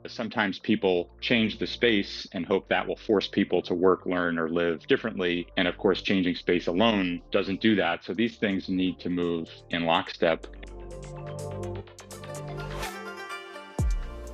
Sometimes people change the space and hope that will force people to work, learn, or live differently. And of course, changing space alone doesn't do that. So these things need to move in lockstep.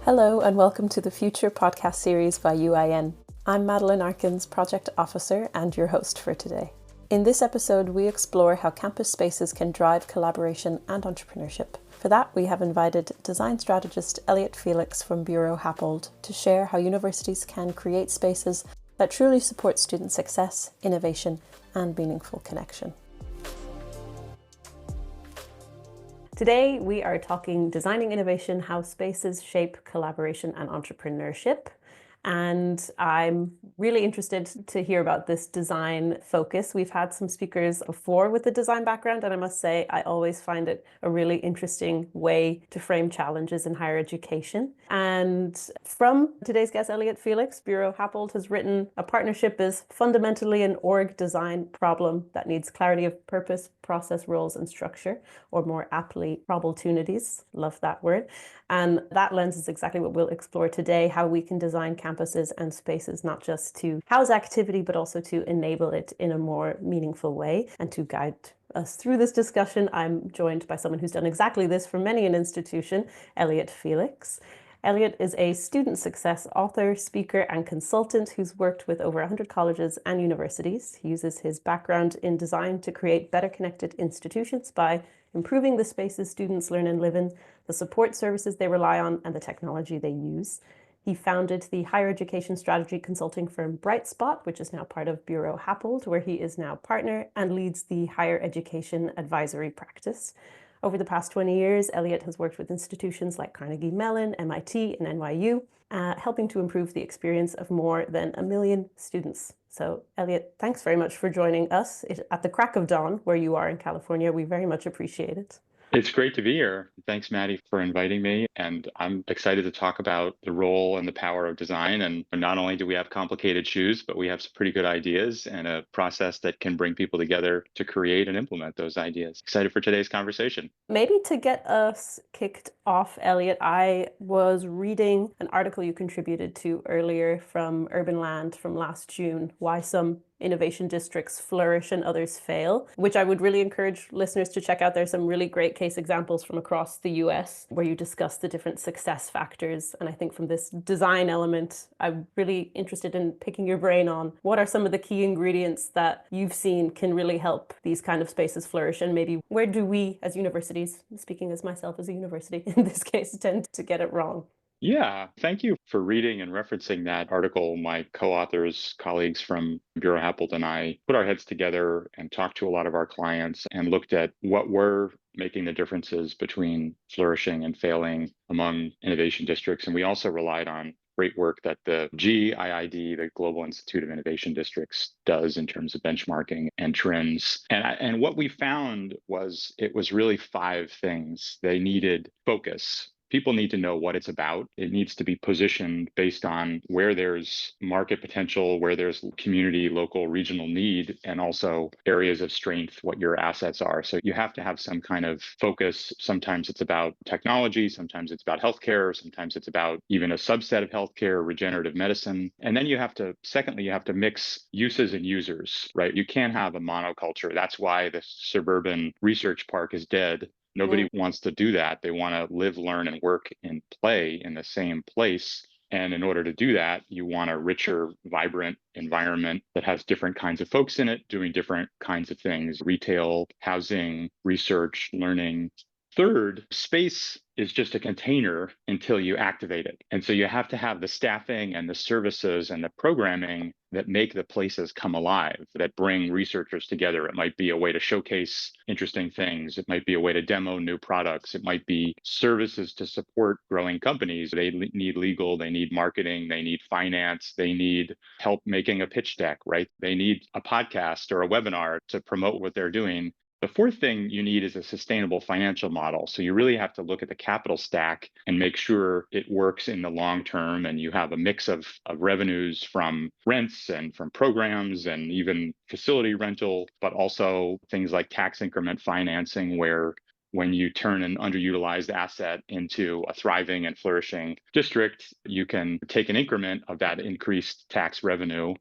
Hello and welcome to the Future podcast series by UIN. I'm Madeline Arkins, Project Officer and your host for today. In this episode, we explore how campus spaces can drive collaboration and entrepreneurship. For that, we have invited design strategist Elliot Felix from Buro Happold to share how universities can create spaces that truly support student success, innovation, and meaningful connection. Today, we are talking designing innovation, how spaces shape collaboration and entrepreneurship. And I'm really interested to hear about this design focus. We've had some speakers before with the design background, and I must say, I always find it a really interesting way to frame challenges in higher education. And from today's guest, Elliot Felix, Buro Happold has written, "A partnership is fundamentally an org design problem that needs clarity of purpose, process, roles, and structure, or more aptly, opportunities." Love that word. And that lens is exactly what we'll explore today, how we can design campuses and spaces, not just to house activity, but also to enable it in a more meaningful way. And to guide us through this discussion, I'm joined by someone who's done exactly this for many an institution, Elliot Felix. Elliot is a student success author, speaker, and consultant who's worked with over 100 colleges and universities. He uses his background in design to create better connected institutions by improving the spaces students learn and live in, the support services they rely on, and the technology they use. He founded the higher education strategy consulting firm Brightspot, which is now part of Buro Happold, where he is now partner and leads the higher education advisory practice. Over the past 20 years, Elliot has worked with institutions like Carnegie Mellon, MIT, and NYU, helping to improve the experience of more than 1 million students. So, Elliot, thanks very much for joining us at the crack of dawn, where you are in California. We very much appreciate it. It's great to be here. Thanks, Maddie, for inviting me. And I'm excited to talk about the role and the power of design. And not only do we have complicated shoes, but we have some pretty good ideas and a process that can bring people together to create and implement those ideas. Excited for today's conversation. Maybe to get us kicked off, Elliot, I was reading an article you contributed to earlier from Urban Land from last June, Why Some Innovation Districts Flourish and Others Fail, which I would really encourage listeners to check out. There's some really great case examples from across the US where you discuss the different success factors. And I think from this design element, I'm really interested in picking your brain on what are some of the key ingredients that you've seen can really help these kind of spaces flourish, and maybe where do we as universities, speaking as myself as a university in this case, tend to get it wrong? Yeah, thank you for reading and referencing that article. My co-authors, colleagues from Buro Happold and I put our heads together and talked to a lot of our clients and looked at what were making the differences between flourishing and failing among innovation districts. And we also relied on great work that the GIID, the Global Institute of Innovation Districts, does in terms of benchmarking and trends. And what we found was it was really 5 things. They needed focus. People need to know what it's about. It needs to be positioned based on where there's market potential, where there's community, local, regional need, and also areas of strength, what your assets are. So you have to have some kind of focus. Sometimes it's about technology, sometimes it's about healthcare, sometimes it's about even a subset of healthcare, regenerative medicine. And then secondly, you have to mix uses and users, right? You can't have a monoculture. That's why the suburban research park is dead. Nobody wants to do that. They want to live, learn, and work and play in the same place. And in order to do that, you want a richer, vibrant environment that has different kinds of folks in it doing different kinds of things: retail, housing, research, learning. Third, space is just a container until you activate it. And so you have to have the staffing and the services and the programming that make the places come alive, that bring researchers together. It might be a way to showcase interesting things. It might be a way to demo new products. It might be services to support growing companies. They need legal, they need marketing, they need finance, they need help making a pitch deck, right? They need a podcast or a webinar to promote what they're doing. The fourth thing you need is a sustainable financial model. So you really have to look at the capital stack and make sure it works in the long term. And you have a mix of revenues from rents and from programs and even facility rental, but also things like tax increment financing, where when you turn an underutilized asset into a thriving and flourishing district, you can take an increment of that increased tax revenue.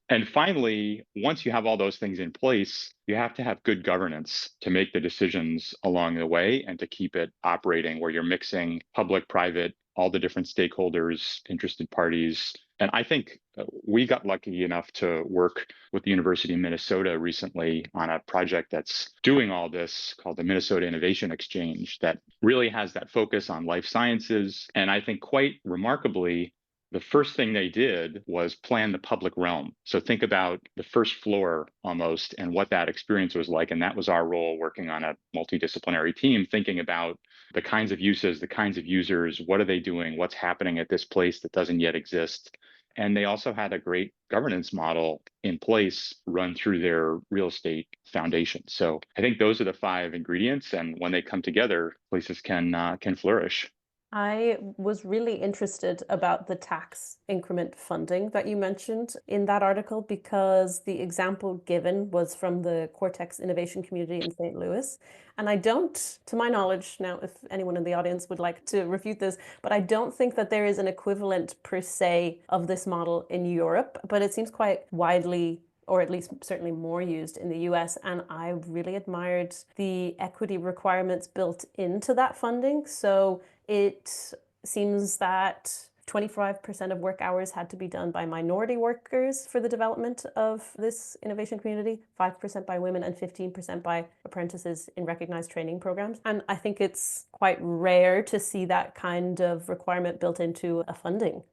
And finally, once you have all those things in place, you have to have good governance to make the decisions along the way and to keep it operating where you're mixing public, private, all the different stakeholders, interested parties. And I think we got lucky enough to work with the University of Minnesota recently on a project that's doing all this called the Minnesota Innovation Exchange that really has that focus on life sciences. And I think quite remarkably, the first thing they did was plan the public realm. So think about the first floor almost and what that experience was like. And that was our role working on a multidisciplinary team, thinking about the kinds of uses, the kinds of users, what are they doing, what's happening at this place that doesn't yet exist. And they also had a great governance model in place run through their real estate foundation. So I think those are the 5 ingredients. And when they come together, places can flourish. I was really interested about the tax increment funding that you mentioned in that article because the example given was from the Cortex innovation community in St. Louis. And I don't, to my knowledge, now if anyone in the audience would like to refute this, but I don't think that there is an equivalent per se of this model in Europe, but it seems quite widely or at least certainly more used in the US. And I really admired the equity requirements built into that funding. So it seems that 25% of work hours had to be done by minority workers for the development of this innovation community, 5% by women, and 15% by apprentices in recognized training programs. And I think it's quite rare to see that kind of requirement built into a funding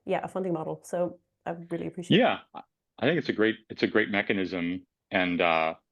model. So I really appreciate it. Yeah, I think it's a great mechanism, and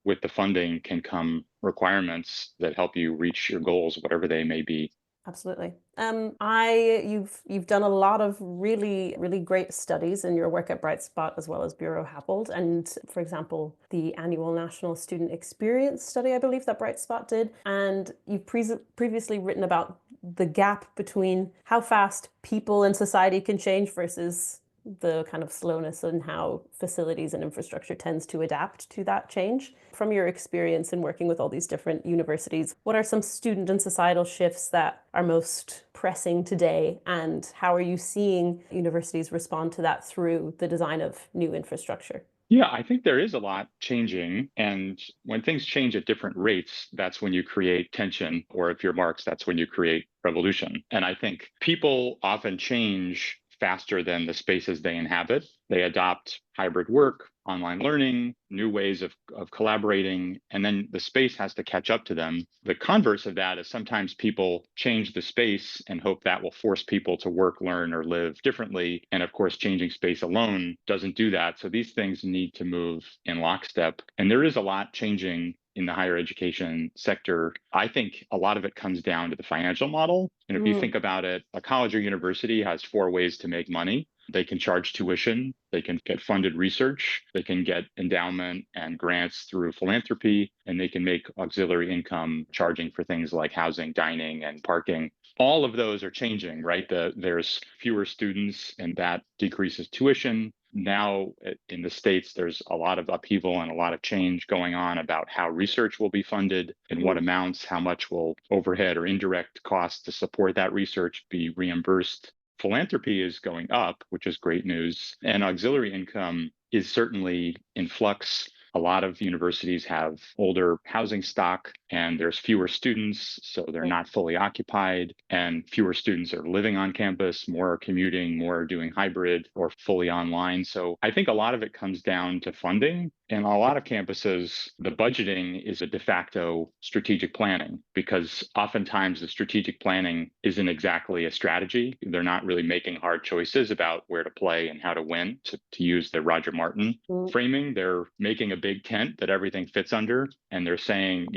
with the funding can come requirements that help you reach your goals, whatever they may be. Absolutely. You've done a lot of really great studies in your work at Brightspot as well as Buro Happold, and for example, the annual National Student Experience Study, I believe that Brightspot did, and you've previously written about the gap between how fast people and society can change versus the kind of slowness in how facilities and infrastructure tends to adapt to that change. From your experience in working with all these different universities, what are some student and societal shifts that are most pressing today, and how are you seeing universities respond to that through the design of new infrastructure? Yeah, I think there is a lot changing. And when things change at different rates, that's when you create tension. Or if you're Marx, that's when you create revolution. And I think people often change faster than the spaces they inhabit. They adopt hybrid work, online learning, new ways of collaborating, and then the space has to catch up to them. The converse of that is sometimes people change the space and hope that will force people to work, learn, or live differently. And of course, changing space alone doesn't do that. So these things need to move in lockstep. And there is a lot changing in the higher education sector. I think a lot of it comes down to the financial model. And if you think about it, a college or university has 4 ways to make money. They can charge tuition, they can get funded research, they can get endowment and grants through philanthropy, and they can make auxiliary income charging for things like housing, dining, and parking. All of those are changing, right? There's fewer students, and that decreases tuition. Now in the States, there's a lot of upheaval and a lot of change going on about how research will be funded and what amounts, how much will overhead or indirect costs to support that research be reimbursed. Philanthropy is going up, which is great news. And auxiliary income is certainly in flux. A lot of universities have older housing stock and there's fewer students, so they're not fully occupied, and fewer students are living on campus, more are commuting, more are doing hybrid or fully online. So I think a lot of it comes down to funding. And a lot of campuses, the budgeting is a de facto strategic planning because oftentimes the strategic planning isn't exactly a strategy. They're not really making hard choices about where to play and how to win, to use the Roger Martin framing. They're making a big tent that everything fits under, and they're saying,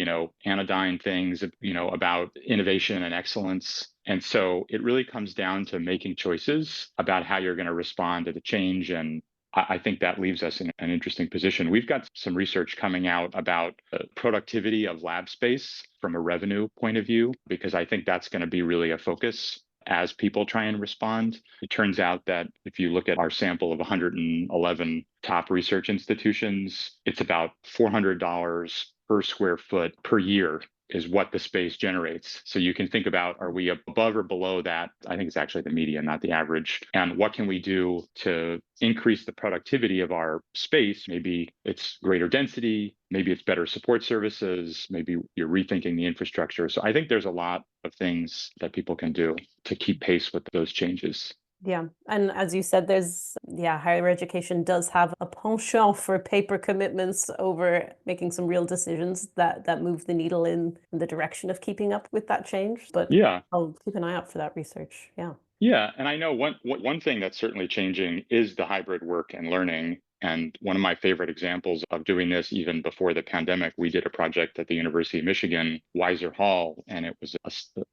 anodyne things, about innovation and excellence. And so it really comes down to making choices about how you're going to respond to the change. And I think that leaves us in an interesting position. We've got some research coming out about the productivity of lab space from a revenue point of view, because I think that's going to be really a focus as people try and respond. It turns out that if you look at our sample of 111 top research institutions, it's about $400 per square foot per year is what the space generates. So you can think about, are we above or below that? I think it's actually the median, not the average. And what can we do to increase the productivity of our space? Maybe it's greater density, maybe it's better support services, maybe you're rethinking the infrastructure. So I think there's a lot of things that people can do to keep pace with those changes. Yeah. And as you said, higher education does have a penchant for paper commitments over making some real decisions that move the needle in the direction of keeping up with that change. But Yeah. I'll keep an eye out for that research. Yeah. Yeah, and I know one thing that's certainly changing is the hybrid work and learning. And one of my favorite examples of doing this, even before the pandemic, we did a project at the University of Michigan, Weiser Hall, and it was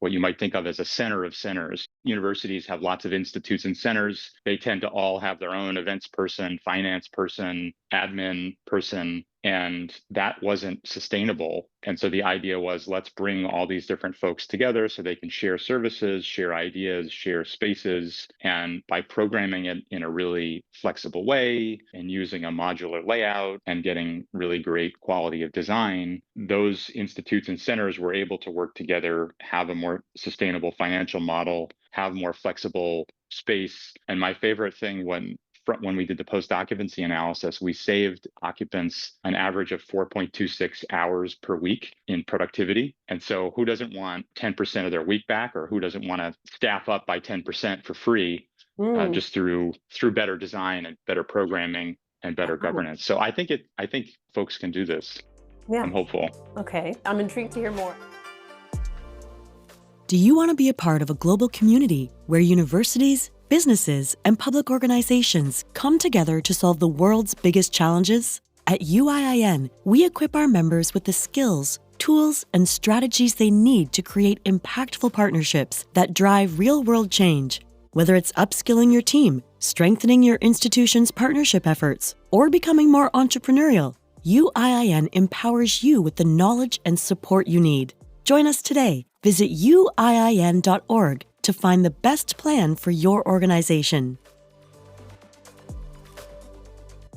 what you might think of as a center of centers. Universities have lots of institutes and centers. They tend to all have their own events person, finance person, admin person, and that wasn't sustainable. And so the idea was, let's bring all these different folks together so they can share services, share ideas, share spaces. And by programming it in a really flexible way and using a modular layout and getting really great quality of design, those institutes and centers were able to work together, have a more sustainable financial model, have more flexible space. And my favorite thing when we did the post-occupancy analysis, we saved occupants an average of 4.26 hours per week in productivity. And so who doesn't want 10% of their week back, or who doesn't want to staff up by 10% for free just through better design and better programming and better governance? So I think folks can do this. Yeah. I'm hopeful. Okay. I'm intrigued to hear more. Do you want to be a part of a global community where universities, businesses, and public organizations come together to solve the world's biggest challenges? At UIIN, we equip our members with the skills, tools, and strategies they need to create impactful partnerships that drive real-world change. Whether it's upskilling your team, strengthening your institution's partnership efforts, or becoming more entrepreneurial, UIIN empowers you with the knowledge and support you need. Join us today. Visit uiin.org to find the best plan for your organization.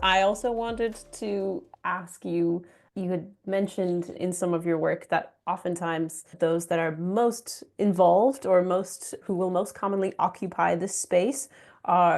I also wanted to ask you, you had mentioned in some of your work that oftentimes those that are most involved or who will most commonly occupy this space,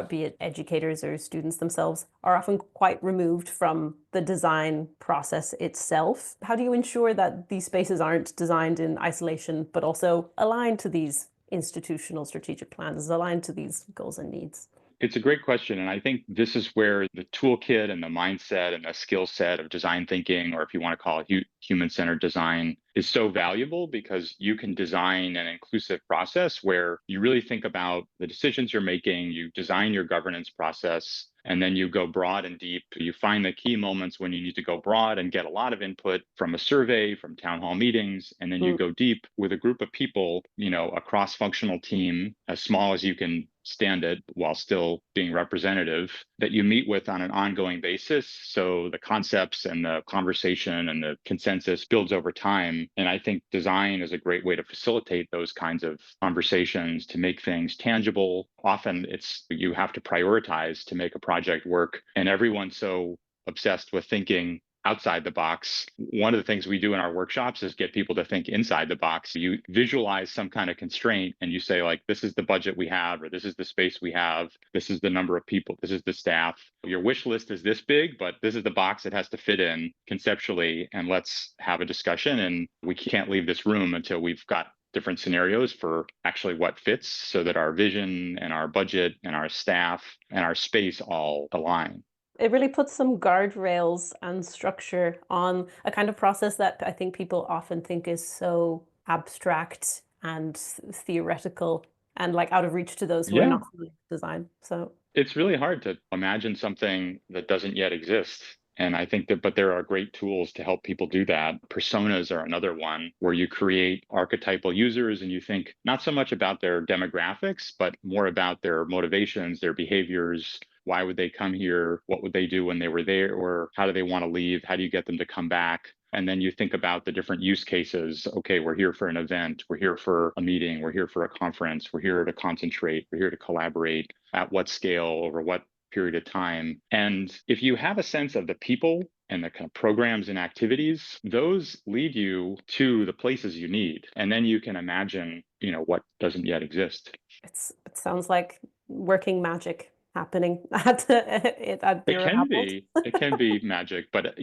be it educators or students themselves, are often quite removed from the design process itself. How do you ensure that these spaces aren't designed in isolation, but also aligned to these institutional strategic plans, aligned to these goals and needs? It's a great question. And I think this is where the toolkit and the mindset and the skill set of design thinking, or if you want to call it human-centered design, is so valuable, because you can design an inclusive process where you really think about the decisions you're making, you design your governance process, and then you go broad and deep. You find the key moments when you need to go broad and get a lot of input from a survey, from town hall meetings, and then you go deep with a group of people, a cross-functional team, as small as you can stand it while still being representative, that you meet with on an ongoing basis. So the concepts and the conversation and the consensus builds over time. And I think design is a great way to facilitate those kinds of conversations, to make things tangible. Often you have to prioritize to make a project work, and everyone's so obsessed with thinking outside the box. One of the things we do in our workshops is get people to think inside the box. You visualize some kind of constraint and you say, like, this is the budget we have, or this is the space we have, this is the number of people, this is the staff. Your wish list is this big, but this is the box it has to fit in conceptually, and let's have a discussion. And we can't leave this room until we've got different scenarios for actually what fits, so that our vision and our budget and our staff and our space all align. It really puts some guardrails and structure on a kind of process that I think people often think is so abstract and theoretical and like out of reach to those who are not familiar with design. So it's really hard to imagine something that doesn't yet exist. And I think but there are great tools to help people do that. Personas are another one, where you create archetypal users and you think not so much about their demographics, but more about their motivations, their behaviors. Why would they come here? What would they do when they were there? Or how do they want to leave? How do you get them to come back? And then you think about the different use cases. Okay, we're here for an event. We're here for a meeting. We're here for a conference. We're here to concentrate. We're here to collaborate. At what scale? Over what period of time. And if you have a sense of the people and the kind of programs and activities, those lead you to the places you need. And then you can imagine, what doesn't yet exist. It sounds like working magic happening at It Buro can Happold. be, it can be magic, but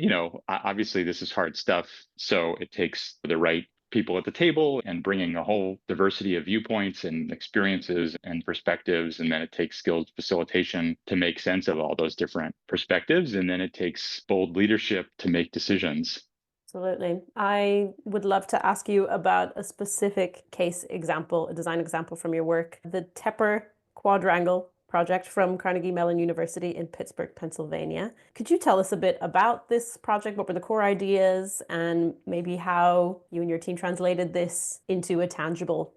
obviously this is hard stuff. So it takes the right people at the table and bringing a whole diversity of viewpoints and experiences and perspectives. And then it takes skilled facilitation to make sense of all those different perspectives. And then it takes bold leadership to make decisions. Absolutely. I would love to ask you about a specific case example, a design example from your work, the Tepper Quadrangle project from Carnegie Mellon University in Pittsburgh, Pennsylvania. Could you tell us a bit about this project? What were the core ideas, and maybe how you and your team translated this into a tangible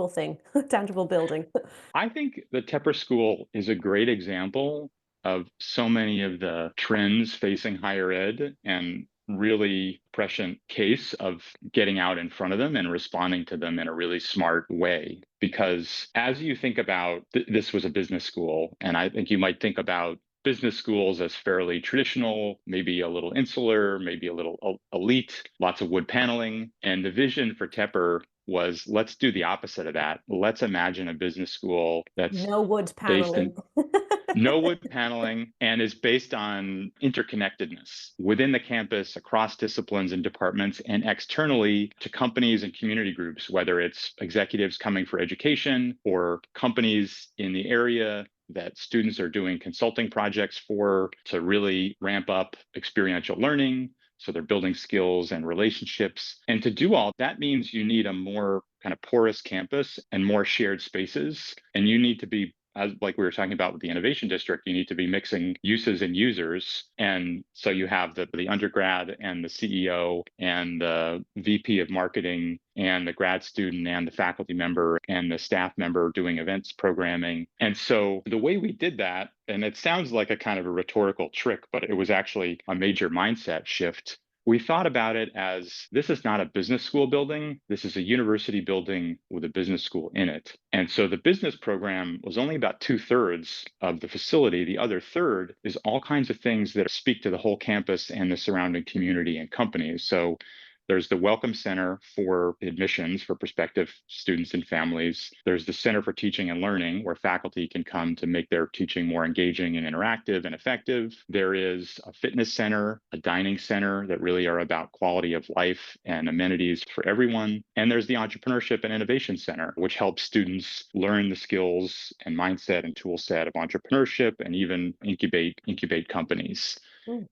thing, a tangible building? I think the Tepper School is a great example of so many of the trends facing higher ed and really prescient case of getting out in front of them and responding to them in a really smart way. Because as you think about, this was a business school, and I think you might think about business schools as fairly traditional, maybe a little insular, maybe a little elite, lots of wood paneling. And the vision for Tepper was, let's do the opposite of that. Let's imagine a business school that's No wood based in paneling. no wood paneling and is based on interconnectedness within the campus, across disciplines and departments, and externally to companies and community groups, whether it's executives coming for education or companies in the area that students are doing consulting projects for to really ramp up experiential learning. So they're building skills and relationships. And to do all that means you need a more kind of porous campus and more shared spaces. And you need to be, as like we were talking about with the innovation district, you need to be mixing uses and users. And so you have the undergrad and the CEO and the VP of marketing and the grad student and the faculty member and the staff member doing events programming. And so the way we did that, and it sounds like a kind of a rhetorical trick, but it was actually a major mindset shift. We thought about it as, this is not a business school building. This is a university building with a business school in it. And so the business program was only about 2/3 of the facility. The other third is all kinds of things that speak to the whole campus and the surrounding community and companies. So there's the Welcome Center for admissions for prospective students and families. There's the Center for Teaching and Learning, where faculty can come to make their teaching more engaging and interactive and effective. There is a fitness center, a dining center that really are about quality of life and amenities for everyone. And there's the Entrepreneurship and Innovation Center, which helps students learn the skills and mindset and tool set of entrepreneurship and even incubate companies.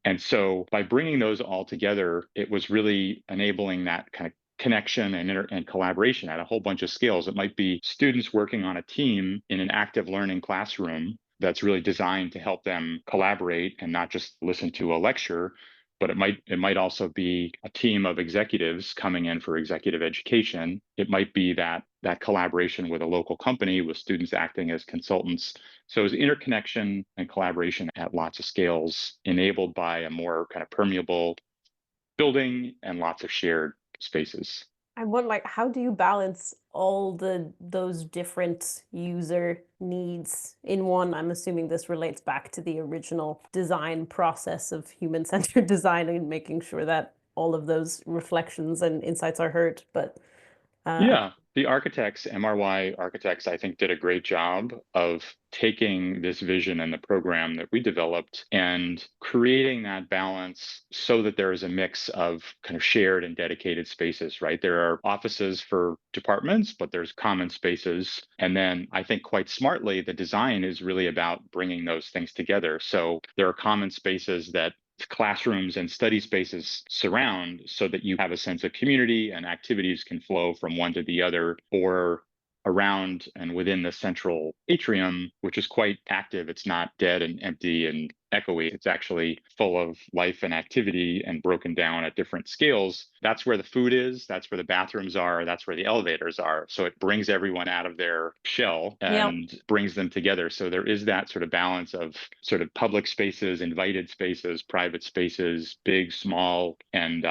And so by bringing those all together, it was really enabling that kind of connection and collaboration at a whole bunch of scales. It might be students working on a team in an active learning classroom that's really designed to help them collaborate and not just listen to a lecture, but it might also be a team of executives coming in for executive education. It might be that collaboration with a local company with students acting as consultants. So it's interconnection and collaboration at lots of scales, enabled by a more kind of permeable building and lots of shared spaces. I wonder, like, how do you balance all those different user needs in one? I'm assuming this relates back to the original design process of human-centered design and making sure that all of those reflections and insights are heard. But Yeah, the architects, MRY architects, I think did a great job of taking this vision and the program that we developed and creating that balance so that there is a mix of kind of shared and dedicated spaces, right? There are offices for departments, but there's common spaces. And then I think quite smartly, the design is really about bringing those things together. So there are common spaces that classrooms and study spaces surround so that you have a sense of community and activities can flow from one to the other, or around and within the central atrium, which is quite active. It's not dead and empty and echoey. It's actually full of life and activity and broken down at different scales. That's where the food is. That's where the bathrooms are. That's where the elevators are. So it brings everyone out of their shell and brings them together. So there is that sort of balance of sort of public spaces, invited spaces, private spaces, big, small, and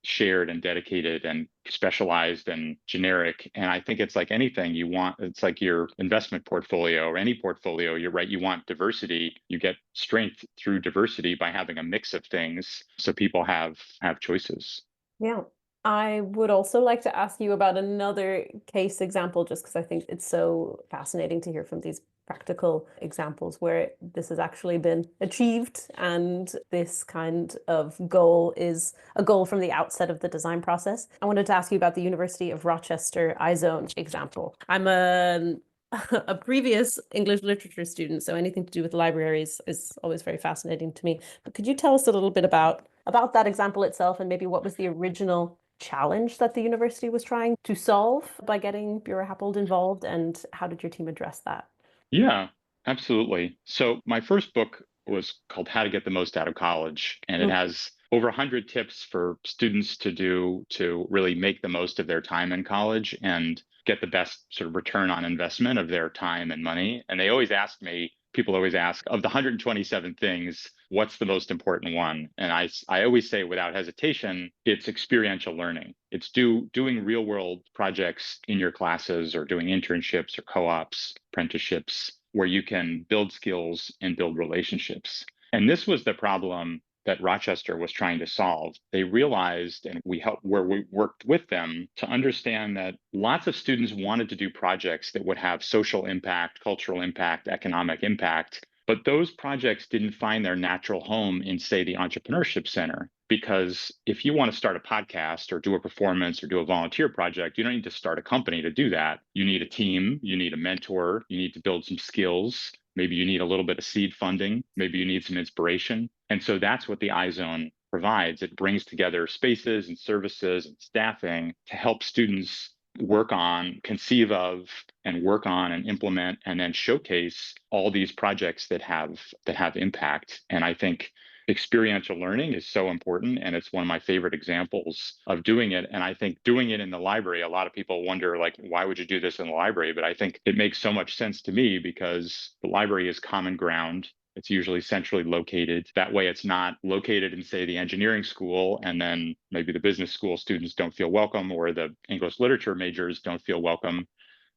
shared and dedicated and specialized and generic. And I think it's like anything you want, it's like your investment portfolio or any portfolio, you're right, you want diversity. You get strength through diversity by having a mix of things so people have choices. Yeah. I would also like to ask you about another case example, just because I think it's so fascinating to hear from these practical examples where this has actually been achieved. And this kind of goal is a goal from the outset of the design process. I wanted to ask you about the University of Rochester iZone example. I'm a previous English literature student, so anything to do with libraries is always very fascinating to me. But could you tell us a little bit about that example itself, and maybe what was the original challenge that the university was trying to solve by getting Buro Happold involved, and how did your team address that? Yeah, absolutely. So my first book was called How to Get the Most Out of College, and it Mm. has over 100 tips for students to do to really make the most of their time in college and get the best sort of return on investment of their time and money. And they always ask me, people always ask, of the 127 things, what's the most important one? And I always say without hesitation, it's experiential learning. It's doing real world projects in your classes or doing internships or co-ops, apprenticeships, where you can build skills and build relationships. And this was the problem that Rochester was trying to solve. They realized, and we helped where we worked with them to understand that lots of students wanted to do projects that would have social impact, cultural impact, economic impact. But those projects didn't find their natural home in, say, the entrepreneurship center. Because if you want to start a podcast or do a performance or do a volunteer project, you don't need to start a company to do that. You need a team, you need a mentor, you need to build some skills. Maybe you need a little bit of seed funding. Maybe you need some inspiration. And so that's what the iZone provides. It brings together spaces and services and staffing to help students work on, conceive of, and work on and implement and then showcase all these projects that have impact. And I think experiential learning is so important, and it's one of my favorite examples of doing it. And I think doing it in the library, a lot of people wonder, like, why would you do this in the library? But I think it makes so much sense to me because the library is common ground. It's usually centrally located. That way it's not located in, say, the engineering school, and then maybe the business school students don't feel welcome, or the English literature majors don't feel welcome.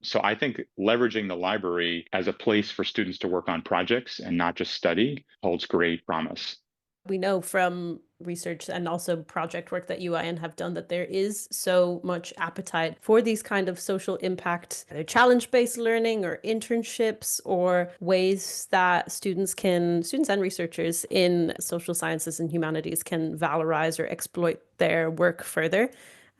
So I think leveraging the library as a place for students to work on projects and not just study holds great promise. We know from research and also project work that UIN have done that there is so much appetite for these kind of social impact, either challenge-based learning or internships, or ways that students and researchers in social sciences and humanities can valorize or exploit their work further.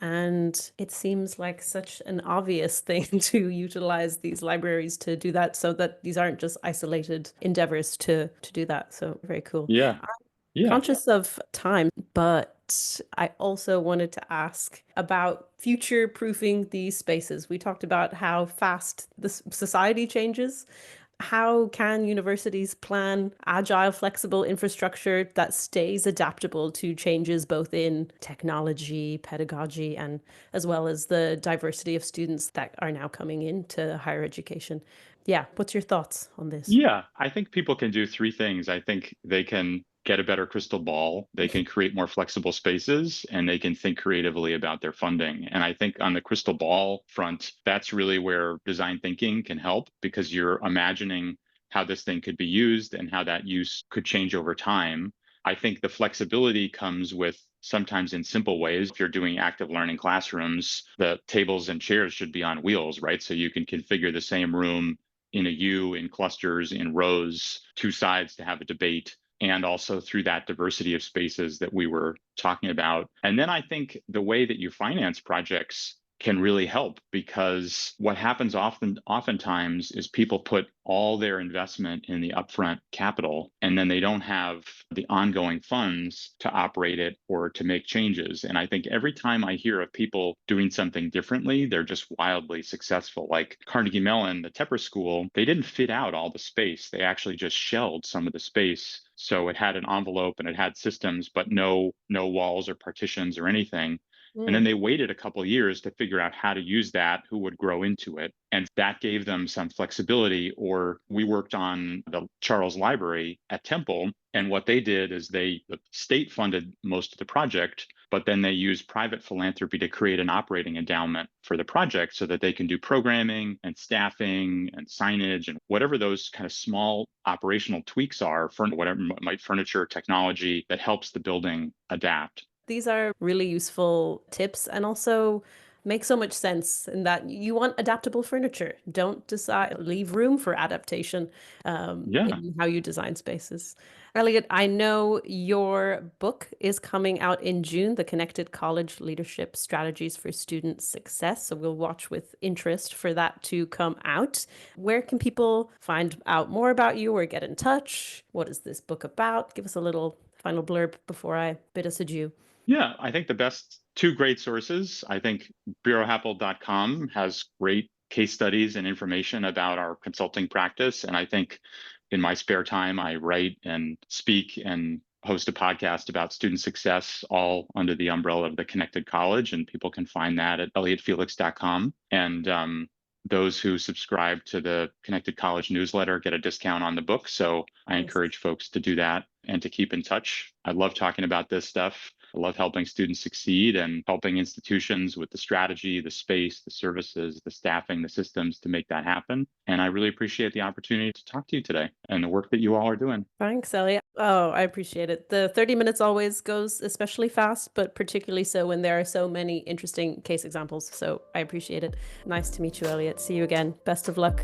And it seems like such an obvious thing to utilize these libraries to do that, so that these aren't just isolated endeavors to do that. So very cool. Yeah. Yeah. Conscious of time, but I also wanted to ask about future proofing these spaces. We talked about how fast the society changes. How can universities plan agile, flexible infrastructure that stays adaptable to changes both in technology, pedagogy, and as well as the diversity of students that are now coming into higher education? Yeah, what's your thoughts on this? Yeah, I think people can do three things. I think they can get a better crystal ball, they can create more flexible spaces, and they can think creatively about their funding. And I think on the crystal ball front, that's really where design thinking can help, because you're imagining how this thing could be used and how that use could change over time. I think the flexibility comes with sometimes in simple ways. If you're doing active learning classrooms, the tables and chairs should be on wheels, right? So you can configure the same room in a U, in clusters, in rows, two sides to have a debate, and also through that diversity of spaces that we were talking about. And then I think the way that you finance projects can really help, because what happens oftentimes is people put all their investment in the upfront capital, and then they don't have the ongoing funds to operate it or to make changes. And I think every time I hear of people doing something differently, they're just wildly successful. Like Carnegie Mellon, the Tepper School, they didn't fit out all the space. They actually just shelled some of the space. So it had an envelope and it had systems, but no walls or partitions or anything. And then they waited a couple of years to figure out how to use that, who would grow into it. And that gave them some flexibility. Or we worked on the Charles Library at Temple. And what they did is the state funded most of the project, but then they use private philanthropy to create an operating endowment for the project so that they can do programming and staffing and signage and whatever those kind of small operational tweaks are for whatever might furniture, technology that helps the building adapt. These are really useful tips and also make so much sense in that you want adaptable furniture. Don't leave room for adaptation Yeah. in how you design spaces. Elliot, I know your book is coming out in June, The Connected College Leadership Strategies for Student Success. So we'll watch with interest for that to come out. Where can people find out more about you or get in touch? What is this book about? Give us a little final blurb before I bid us adieu. Yeah, I think the best two great sources. I think burohappold.com has great case studies and information about our consulting practice. And I think in my spare time, I write and speak and host a podcast about student success, all under the umbrella of the Connected College. And people can find that at elliotfelix.com. And those who subscribe to the Connected College newsletter get a discount on the book. So I encourage folks to do that and to keep in touch. I love talking about this stuff. I love helping students succeed and helping institutions with the strategy, the space, the services, the staffing, the systems to make that happen. And I really appreciate the opportunity to talk to you today and the work that you all are doing. Thanks, Elliot. Oh, I appreciate it. The 30 minutes always goes especially fast, but particularly so when there are so many interesting case examples. So I appreciate it. Nice to meet you, Elliot. See you again. Best of luck.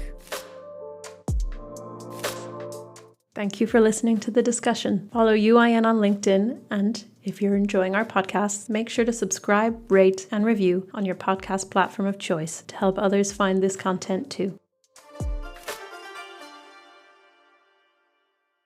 Thank you for listening to the discussion. Follow UIN on LinkedIn, and if you're enjoying our podcast, make sure to subscribe, rate, and review on your podcast platform of choice to help others find this content too.